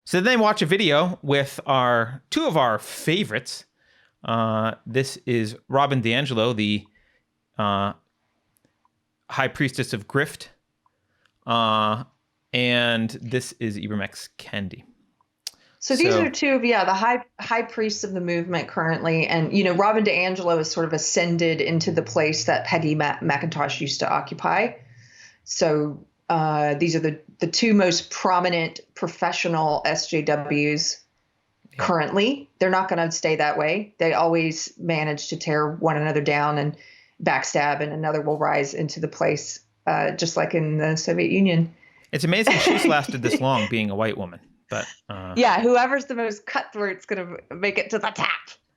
So then they watch a video with two of our favorites. This is Robin DiAngelo, the high priestess of grift. And this is Ibram X. Kendi. So these are two of, the high priests of the movement currently. And, Robin DiAngelo has sort of ascended into the place that Peggy McIntosh used to occupy. So these are the two most prominent professional SJWs currently. They're not going to stay that way. They always manage to tear one another down and backstab, and another will rise into the place, just like in the Soviet Union. It's amazing she's lasted this long being a white woman. But whoever's the most cutthroat is going to make it to the top.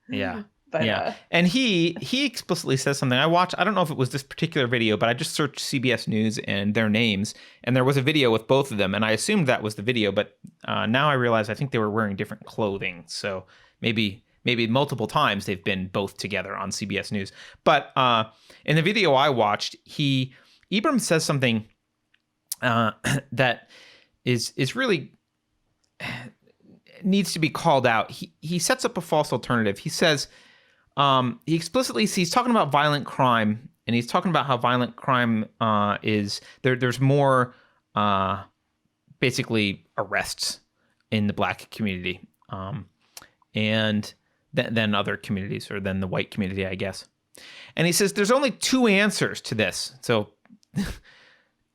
Yeah. But, yeah. And he explicitly says something. I don't know if it was this particular video, but I just searched CBS News and their names, and there was a video with both of them, and I assumed that was the video, but now I realize I think they were wearing different clothing. So maybe multiple times they've been both together on CBS News. But in the video I watched, Ibram says something that is really needs to be called out. He sets up a false alternative. He says, he explicitly, he's talking about violent crime, and he's talking about how violent crime is there's more basically arrests in the black community and than other communities, or than the white community, I guess. And he says there's only two answers to this. So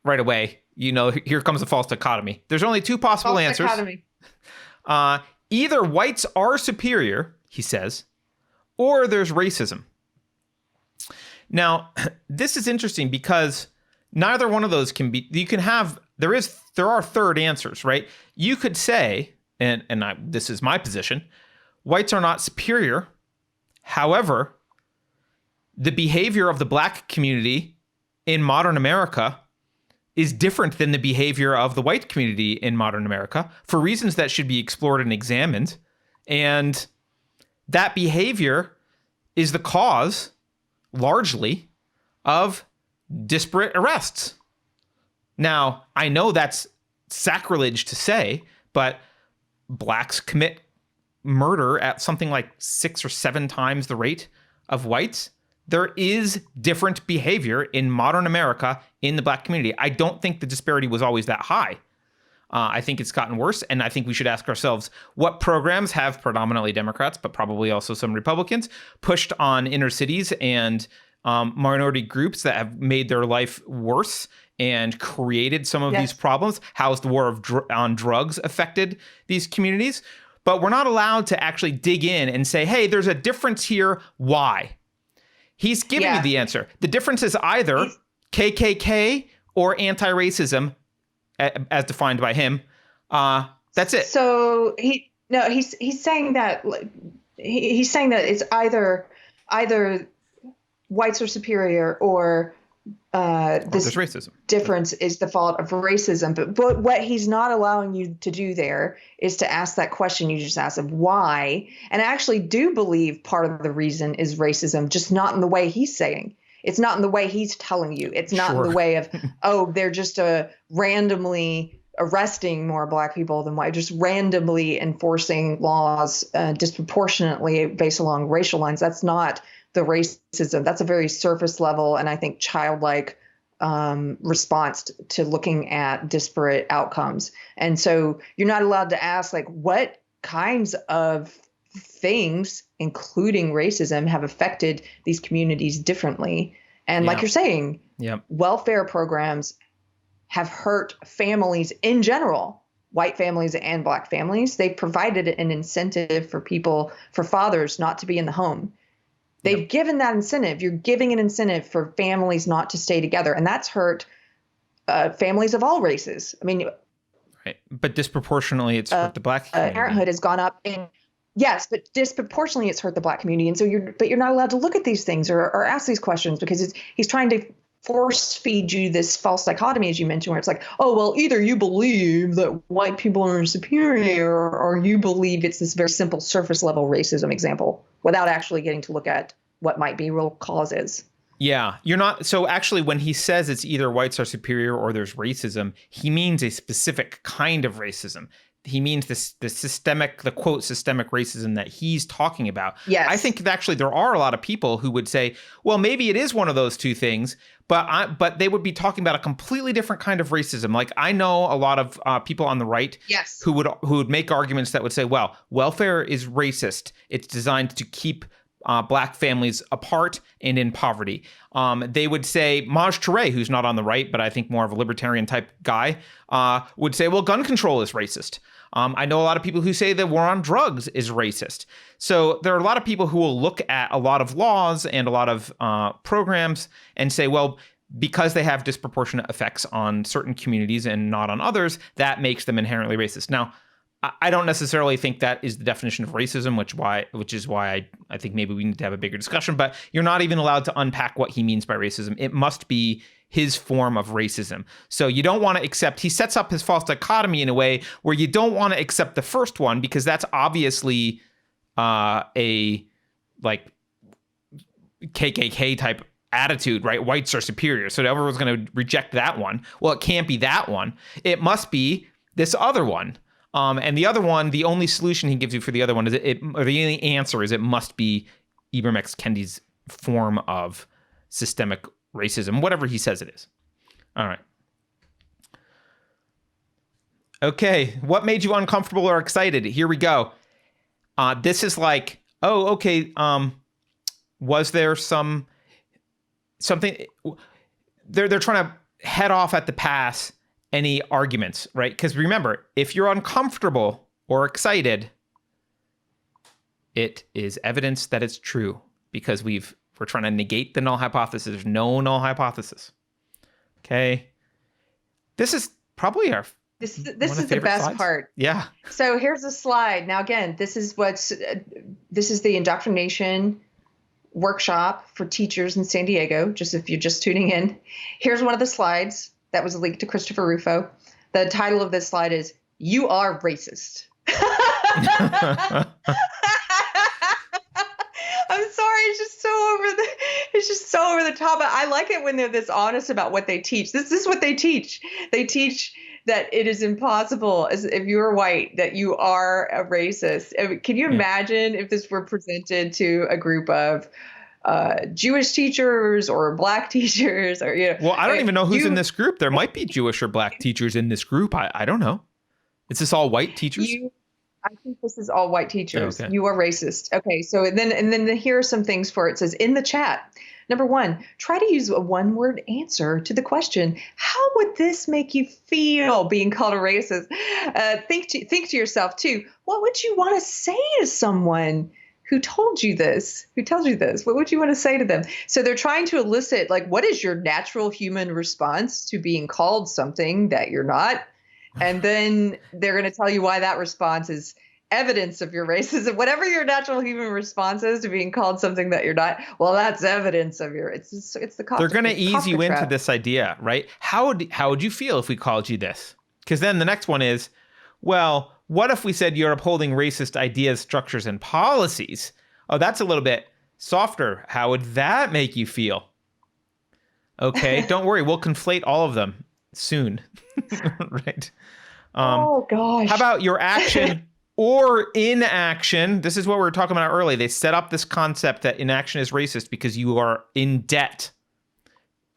right away, here comes the false dichotomy. There's only two possible answers. Either whites are superior, he says, or there's racism. Now, this is interesting because neither one of those can be. There are third answers, right? You could say, this is my position, whites are not superior. However, the behavior of the black community in modern America is different than the behavior of the white community in modern America for reasons that should be explored and examined. And that behavior is the cause, largely, of disparate arrests. Now, I know that's sacrilege to say, but blacks commit murder at something like 6 or 7 times the rate of whites. There is different behavior in modern America in the black community. I don't think the disparity was always that high. I think it's gotten worse, and I think we should ask ourselves, what programs have predominantly Democrats, but probably also some Republicans, pushed on inner cities and minority groups that have made their life worse and created some of these problems? How's the war on drugs affected these communities? But we're not allowed to actually dig in and say, hey, there's a difference here. Why? He's giving you the answer. The difference is either KKK or anti-racism, as defined by him. That's it. So he's saying that he's saying that it's either whites are superior or this racism. Difference is the fault of racism. But what he's not allowing you to do there is to ask that question you just asked of why. And I actually do believe part of the reason is racism, just not in the way he's saying. It's not in the way he's telling you. It's not in the way of, they're just randomly arresting more black people than white, just randomly enforcing laws disproportionately based along racial lines. That's not the racism. That's a very surface level and I think childlike response to looking at disparate outcomes. And so you're not allowed to ask, like, what kinds of things, including racism, have affected these communities differently. And like you're saying, welfare programs have hurt families in general, white families and black families. They've provided an incentive for fathers not to be in the home. They've given that incentive. You're giving an incentive for families not to stay together. And that's hurt families of all races. I mean, right. But disproportionately, it's hurt the black community. Parenthood has gone up in. Yes, but disproportionately, it's hurt the black community. And so you're not allowed to look at these things or ask these questions because he's trying to force feed you this false dichotomy, as you mentioned, where it's like, oh, well, either you believe that white people are superior or you believe it's this very simple surface level racism example without actually getting to look at what might be real causes. Yeah, you're not. So actually, when he says it's either whites are superior or there's racism, he means a specific kind of racism. He means the systemic, the quote systemic racism that he's talking about. Yes. I think that actually there are a lot of people who would say, well, maybe it is one of those two things, but they would be talking about a completely different kind of racism. Like I know a lot of people on the right, yes, who would make arguments that would say, well, welfare is racist. It's designed to keep black families apart and in poverty. They would say, Maj Touré, who's not on the right, but I think more of a libertarian type guy, would say, well, gun control is racist. I know a lot of people who say the war on drugs is racist. So there are a lot of people who will look at a lot of laws and a lot of programs and say, well, because they have disproportionate effects on certain communities and not on others, that makes them inherently racist. Now, I don't necessarily think that is the definition of racism, which is why I think maybe we need to have a bigger discussion. But you're not even allowed to unpack what he means by racism. It must be his form of racism. So you don't want to accept, he sets up his false dichotomy in a way where you don't want to accept the first one because that's obviously a like KKK type attitude, right? Whites are superior. So everyone's going to reject that one. Well, it can't be that one. It must be this other one. And the other one, the only solution he gives you for the other one is or the only answer is it must be Ibram X. Kendi's form of systemic racism, whatever he says it is. All right. Okay. What made you uncomfortable or excited? Here we go. This is like, oh, okay. Was there something they're trying to head off at the pass any arguments, right? Because remember, if you're uncomfortable or excited, it is evidence that it's true because we're trying to negate the null hypothesis. There's no null hypothesis. Okay. This is probably this is the best slides. part. Yeah. So here's a slide. Now, again, this is the indoctrination workshop for teachers in San Diego. Just if you're just tuning in, here's one of the slides that was linked to Christopher Rufo. The title of this slide is "You Are Racist." I'm sorry, it's just so over the top. But I like it when they're this honest about what they teach. This is what they teach. They teach that it is impossible, as if you are white, that you are a racist. I mean, can you imagine if this were presented to a group of Jewish teachers or black teachers, or well, I don't even know who's in this group. There might be Jewish or black teachers in this group. I don't know. Is this all white teachers? I think this is all white teachers. Okay. You are racist. Okay, so and then here are some things for it. It says in the chat. Number 1, try to use a one-word answer to the question. How would this make you feel being called a racist? Think to yourself too. What would you want to say to someone who told you this? Who tells you this? What would you want to say to them? So they're trying to elicit, like, what is your natural human response to being called something that you're not? And then they're going to tell you why that response is evidence of your racism. Whatever your natural human response is to being called something that you're not, well, that's evidence of your. It's the Kafka. They're going to ease you trap. into this idea, right? How would you feel if we called you this? Because then the next one is, well, what if we said you're upholding racist ideas, structures, and policies? Oh, that's a little bit softer. How would that make you feel? Okay, don't worry. We'll conflate all of them soon. Right. Oh, gosh. How about your action or inaction? This is what we were talking about earlier. They set up this concept that inaction is racist because you are in debt.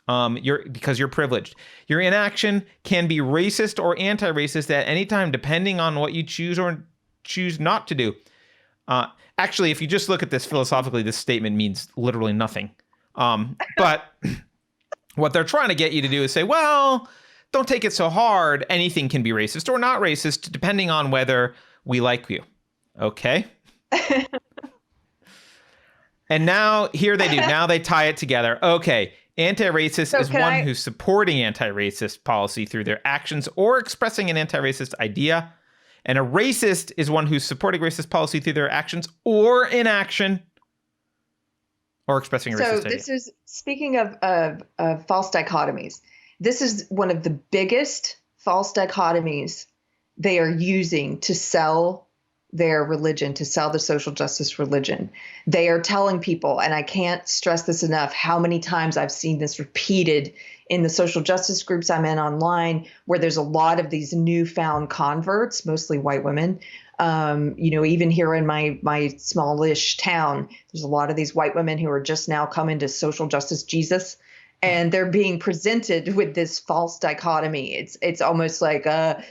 Because you're privileged. Your inaction can be racist or anti-racist at any time, depending on what you choose or choose not to do. Actually, if you just look at this philosophically, this statement means literally nothing. But what they're trying to get you to do is say, well, don't take it so hard. Anything can be racist or not racist, depending on whether we like you. Okay? And now, here they do. Now they tie it together. Okay. Anti-racist is one who's supporting anti-racist policy through their actions or expressing an anti-racist idea. And a racist is one who's supporting racist policy through their actions or inaction or expressing a racist idea. So this is, speaking of false dichotomies, this is one of the biggest false dichotomies they are using to sell their religion, to sell the social justice religion. They are telling people, and I can't stress this enough, how many times I've seen this repeated in the social justice groups I'm in online, where there's a lot of these newfound converts, mostly white women. Even here in my smallish town, there's a lot of these white women who are just now coming to social justice Jesus. And they're being presented with this false dichotomy. It's almost like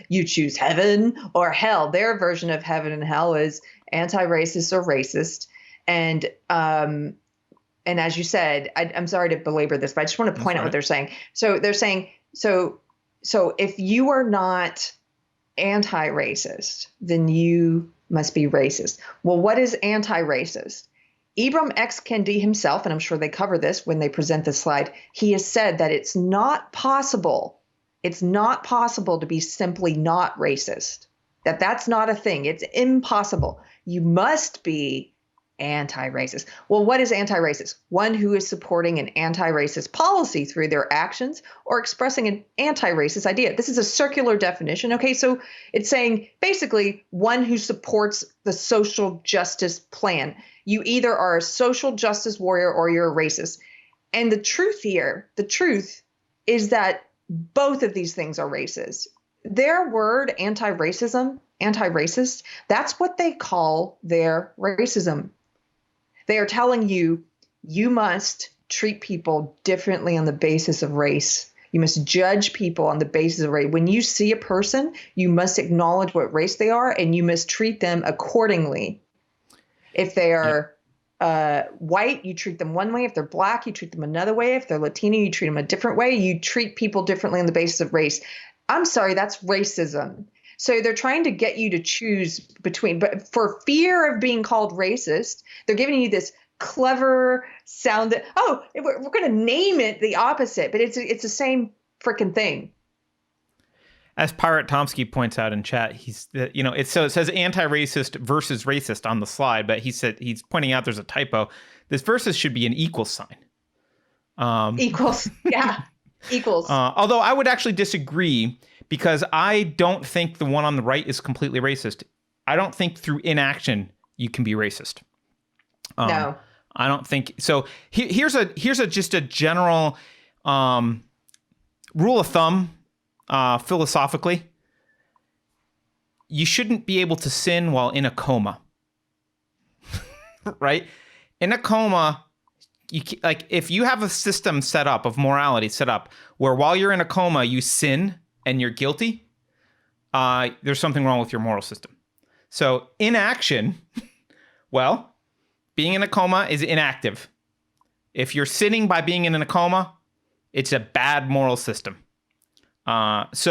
you choose heaven or hell. Their version of heaven and hell is anti-racist or racist. And as you said, I'm sorry to belabor this, but I just want to point out what they're saying. So they're saying so if you are not anti-racist, then you must be racist. Well, what is anti-racist? Ibram X. Kendi himself, and I'm sure they cover this when they present this slide, he has said that it's not possible to be simply not racist, that's not a thing. It's impossible. You must be anti-racist. Well, what is anti-racist? One who is supporting an anti-racist policy through their actions or expressing an anti-racist idea. This is a circular definition. Okay, so it's saying basically one who supports the social justice plan. You either are a social justice warrior or you're a racist. And the truth is that both of these things are racist. Their word, anti-racist, that's what they call their racism. They are telling you, you must treat people differently on the basis of race. You must judge people on the basis of race. When you see a person, you must acknowledge what race they are, and you must treat them accordingly. If they are white, you treat them one way. If they're black, you treat them another way. If they're Latino, you treat them a different way. You treat people differently on the basis of race. I'm sorry, that's racism. So they're trying to get you to choose between, but for fear of being called racist, they're giving you this clever sound that, we're going to name it the opposite, but it's the same freaking thing. As Pirate Tomsky points out in chat, it says anti-racist versus racist on the slide, but he's pointing out there's a typo. This versus should be an equal sign. Equals, yeah, equals. Although I would actually disagree, because I don't think the one on the right is completely racist. I don't think through inaction you can be racist. No, I don't think so. Here's just a general rule of thumb. Philosophically, you shouldn't be able to sin while in a coma, right? In a coma, if you have a system set up of morality set up where while you're in a coma you sin and you're guilty, there's something wrong with your moral system. So inaction, well, being in a coma is inactive. If you're sinning by being in a coma, it's a bad moral system. This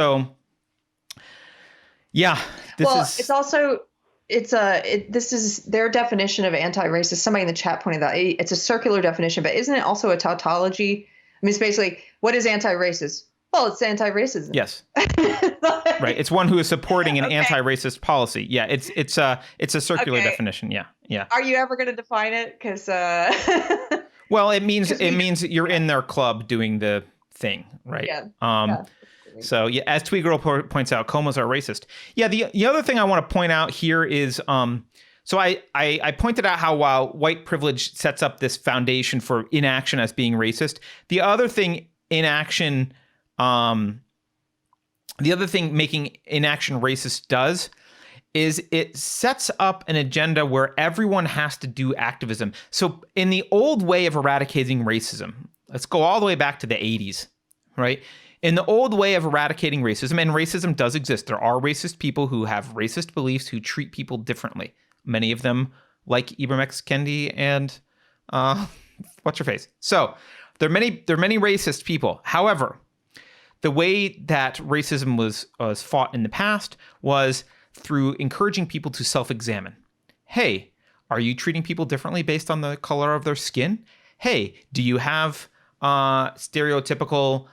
is their definition of anti-racist. Somebody in the chat pointed out it's a circular definition, but isn't it also a tautology? I mean, it's basically, what is anti-racist? Well, it's anti-racism. Yes. Right. It's one who is supporting an anti-racist policy. Yeah. It's a circular definition. Yeah. Yeah. Are you ever going to define it? Because well, it means you're in their club doing the thing, right? Yeah. So yeah, as Twee Girl points out, comas are racist. Yeah, the other thing I want to point out here is, so I pointed out how while white privilege sets up this foundation for inaction as being racist, the other thing making inaction racist does is it sets up an agenda where everyone has to do activism. So in the old way of eradicating racism, let's go all the way back to the 80s, right? In the old way of eradicating racism, and racism does exist, there are racist people who have racist beliefs who treat people differently. Many of them, like Ibram X. Kendi and what's her face. So there are many racist people. However, the way that racism was fought in the past was through encouraging people to self-examine. Hey, are you treating people differently based on the color of their skin? Hey, do you have stereotypical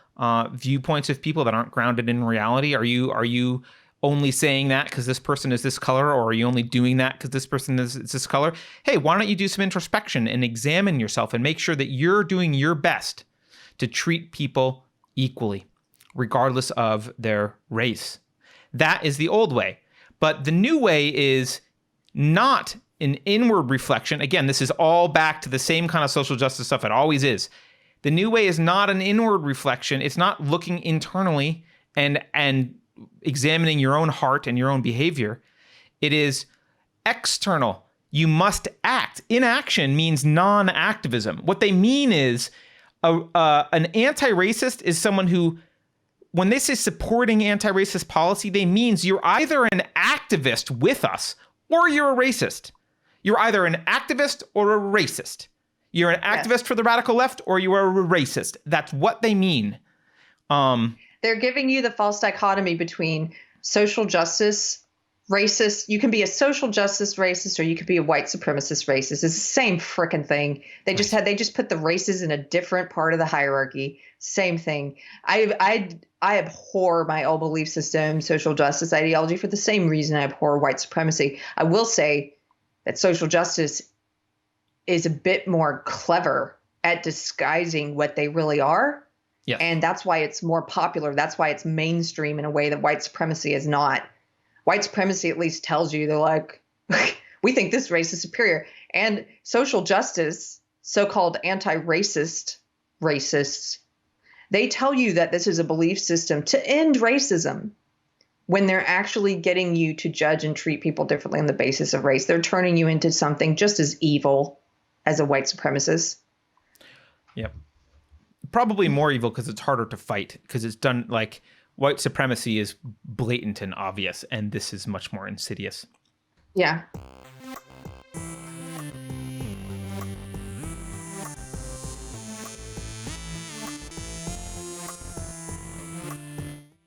viewpoints of people that aren't grounded in reality? Are you only saying that because this person is this color, or are you only doing that because this person is this color? Hey, why don't you do some introspection and examine yourself and make sure that you're doing your best to treat people equally, regardless of their race. That is the old way. But the new way is not an inward reflection. Again, this is all back to the same kind of social justice stuff. It always is. The new way is not an inward reflection. It's not looking internally and examining your own heart and your own behavior. It is external. You must act. Inaction means non-activism. What they mean is an anti-racist is someone who, when they say supporting anti-racist policy, they means you're either an activist with us or you're a racist. You're either an activist or a racist. You're an activist for the radical left or you are a racist. That's what they mean. They're giving you the false dichotomy between social justice, racist. You can be a social justice racist or you could be a white supremacist racist. It's the same frickin' thing. They just put the races in a different part of the hierarchy. Same thing. I abhor my old belief system, social justice ideology, for the same reason I abhor white supremacy. I will say that social justice is a bit more clever at disguising what they really are. Yes. And that's why it's more popular. That's why it's mainstream in a way that white supremacy is not. White supremacy at least tells you, they're like, we think this race is superior. And social justice, so-called anti-racist racists, they tell you that this is a belief system to end racism when they're actually getting you to judge and treat people differently on the basis of race. They're turning you into something just as evil as a white supremacist. Yep. Probably more evil because it's harder to fight, because it's done like white supremacy is blatant and obvious, and this is much more insidious. Yeah.